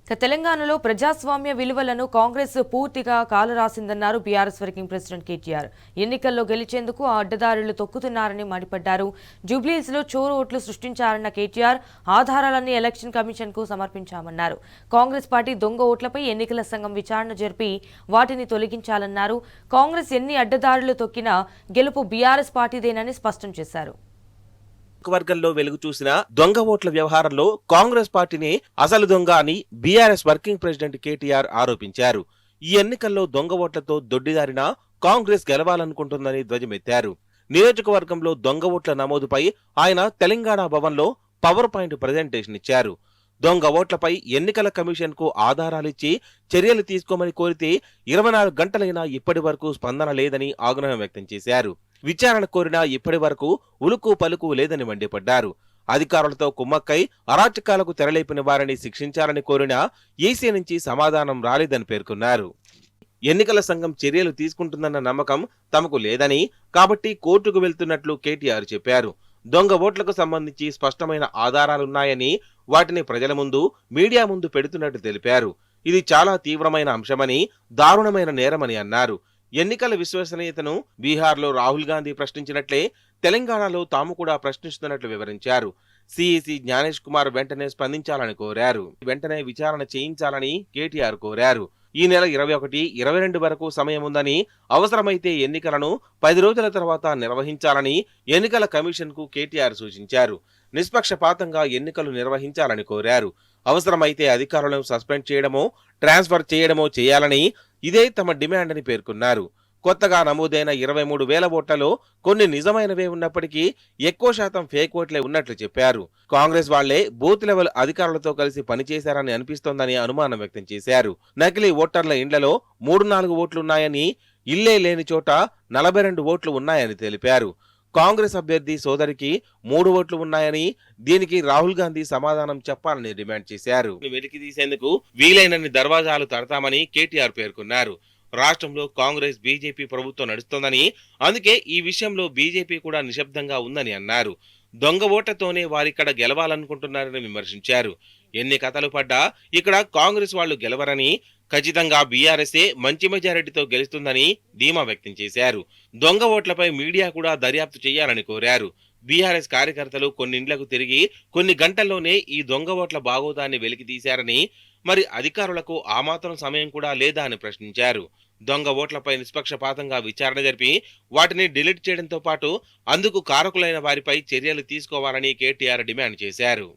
తెలంగాణలో ప్రజాస్వామ్య విలువలను కాంగ్రెస్ పూర్తిగా కాలరాసిందన్నారు బీఆర్ఎస్ వర్కింగ్ ప్రెసిడెంట్ కేటీఆర్. ఎన్నికల్లో గెలిచేందుకు ఆ అడ్డదారులు తొక్కుతున్నారని మండిపడ్డారు. జూబ్లీహిల్స్లో చోరు ఓట్లు సృష్టించారన్న కేటీఆర్ ఆధారాలన్నీ ఎలక్షన్ కమిషన్కు సమర్పించామన్నారు. కాంగ్రెస్ పార్టీ దొంగ ఓట్లపై ఎన్నికల సంఘం విచారణ జరిపి వాటిని తొలగించాలన్నారు. కాంగ్రెస్ ఎన్ని అడ్డదారులు తొక్కినా గెలుపు బీఆర్ఎస్ పార్టీదేనని స్పష్టం చేశారు. వర్గంలో వెలుగు చూసిన దొంగ ఓట్ల వ్యవహారంలో కాంగ్రెస్ పార్టీని అసలు దొంగ అని బీఆర్ఎస్ వర్కింగ్ ప్రెసిడెంట్ కేటీఆర్ ఆరోపించారు. ఈ ఎన్నికల్లో దొంగ ఓట్లతో దొడ్డిదారిన కాంగ్రెస్ గెలవాలనుకుంటుందని ధ్వజమెత్తారు. నియోజకవర్గంలో దొంగ ఓట్ల నమోదుపై ఆయన తెలంగాణ భవన్లో పవర్ పాయింట్ ప్రజెంటేషన్ ఇచ్చారు. దొంగ ఓట్లపై ఎన్నికల కమిషన్ కు ఆధారాలిచ్చి చర్యలు తీసుకోమని కోరితే 24 గంటలైనా ఇప్పటి వరకు స్పందన లేదని ఆగ్రహం వ్యక్తం చేశారు. విచారణ కోరినా ఇప్పటి వరకు ఉలుకు పలుకు లేదని మండిపడ్డారు. అధికారులతో కుమ్మక్కై అరాచకాలకు తెరలేపిన వారిని శిక్షించాలని కోరినా ఈసీ నుంచి సమాధానం రాలేదని పేర్కొన్నారు. ఎన్నికల సంఘం చర్యలు తీసుకుంటుందన్న నమ్మకం తమకు లేదని, కాబట్టి కోర్టుకు వెళ్తున్నట్లు కేటీఆర్ చెప్పారు. దొంగ ఓట్లకు సంబంధించి స్పష్టమైన ఆధారాలున్నాయని వాటిని ప్రజల ముందు, మీడియా ముందు పెడుతున్నట్టు తెలిపారు. ఇది చాలా తీవ్రమైన అంశమని, దారుణమైన నేరమని అన్నారు. ఎన్నికల విశ్వసనీయతను బీహార్లో రాహుల్ గాంధీ ప్రశ్నించినట్లే తెలంగాణలో తాము కూడా ప్రశ్నిస్తున్నట్లు వివరించారు. సిఈసి జ్ఞానేష్ కుమార్ వెంటనే స్పందించాలని కోరారు. వెంటనే విచారణ చేయించాలని కేటీఆర్ కోరారు. ఈ నెల 21, 22 వరకు సమయం ఉందని, అవసరమైతే ఎన్నికలను 10 రోజుల తర్వాత నిర్వహించాలని ఎన్నికల కమిషన్ కు కేటీఆర్ సూచించారు. నిష్పక్షపాతంగా ఎన్నికలు నిర్వహించాలని కోరారు. అవసరమైతే అధికారులను సస్పెండ్ చేయడమో, ట్రాన్స్ఫర్ చేయడమో చేయాలని, ఇదే తమ డిమాండ్ అని పేర్కొన్నారు. కొత్తగా నమోదైన 23,000 ఓట్లలో కొన్ని నిజమైనవే ఉన్నప్పటికీ ఎక్కువ శాతం ఫేక్ ఓట్లే ఉన్నట్లు చెప్పారు. కాంగ్రెస్ వాళ్లే బూత్ లెవెల్ అధికారులతో కలిసి పనిచేశారని అనిపిస్తోందని అనుమానం వ్యక్తం చేశారు. నకిలీ ఓటర్ల ఇండ్లలో 3-4 ఓట్లున్నాయని, ఇల్లే లేని చోట 42 ఓట్లు ఉన్నాయని తెలిపారు. కాంగ్రెస్ అభ్యర్థి సోదరికి 3 ఓట్లు ఉన్నాయని, దీనికి రాహుల్ గాంధీ సమాధానం చెప్పాలని డిమాండ్ చేశారు. వెలికి తీసేందుకు వీలైనన్ని దర్వాజాలు తడతామని కేటీఆర్ పేర్కొన్నారు. రాష్ట్రంలో కాంగ్రెస్ బీజేపీ ప్రభుత్వం నడుస్తోందని, అందుకే ఈ విషయంలో బీజేపీ కూడా నిశ్శబ్దంగా ఉందని అన్నారు. దొంగ ఓట్లతోనే వారిక్కడ గెలవాలనుకుంటున్నారని విమర్శించారు. ఎన్ని కథలు పడ్డా ఇక్కడ కాంగ్రెస్ వాళ్లు గెలవరని, ఖచ్చితంగా బీఆర్ఎస్ఏ మంచి మెజారిటీతో గెలుస్తుందని ధీమా వ్యక్తం చేశారు. దొంగ ఓట్లపై మీడియా కూడా దర్యాప్తు చేయాలని కోరారు. బీఆర్ఎస్ కార్యకర్తలు కొన్ని ఇండ్లకు తిరిగి కొన్ని గంటల్లోనే ఈ దొంగ ఓట్ల బాగోతాన్ని వెలికి తీశారని, మరి అధికారులకు ఆ మాత్రం సమయం కూడా లేదా అని ప్రశ్నించారు. దొంగ ఓట్లపై నిష్పక్షపాతంగా విచారణ జరిపి వాటిని డిలీట్ చేయడంతో పాటు అందుకు కారకులైన వారిపై చర్యలు తీసుకోవాలని కేటీఆర్ డిమాండ్ చేశారు.